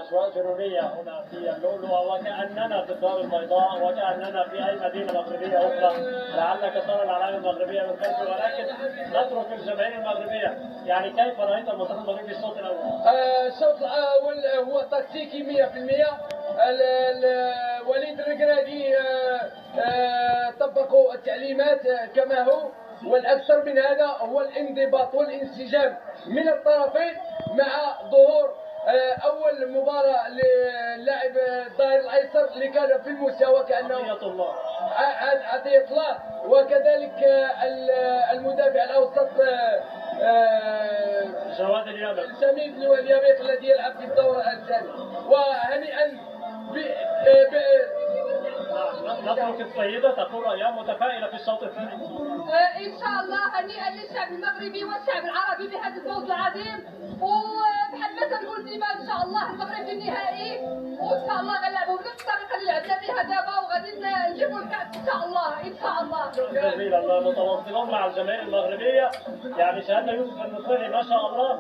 أجواء جنونية هنا في اللؤلؤة، وكأننا في الدار البيضاء، وكأننا في أي مدينة مغربية أخرى. لعلك ترى العلامة المغربية من خلفي، ولكن نترك الجماهير المغربية. يعني كيف رأيت المنتخب المغربي الشوط الأول؟ الشوط الأول هو تكتيكي 100%. وليد الركراكي طبقوا التعليمات كما هو، والأكثر من هذا هو الانضباط والانسجام من الطرفين، مع ظهور أول مباراة للاعب الظهير الأيسر اللي كان في المستوى كأنه عطية الله، وكذلك المدافع الأوسط جواد اليابق الذي يلعب في الدور الثاني. وهنيئا نترك السيدة تقول أيام متفائلة في الشوط الثاني. إن شاء الله هنيئا للشعب المغربي والشعب العربي بهذا الفوز العظيم، وبحال ما تنقول ديما إن شاء الله المغرب في النهائي، وإن شاء الله غنلعبوا بنفس الطريقة اللي لعبنا بها دابا، وغادي نجيبوا الكأس إن شاء الله إن شاء الله. شكرا جزيلا. متواصلون مع الجماهير المغربية، يعني شاهدنا يوسف النصيري ما شاء الله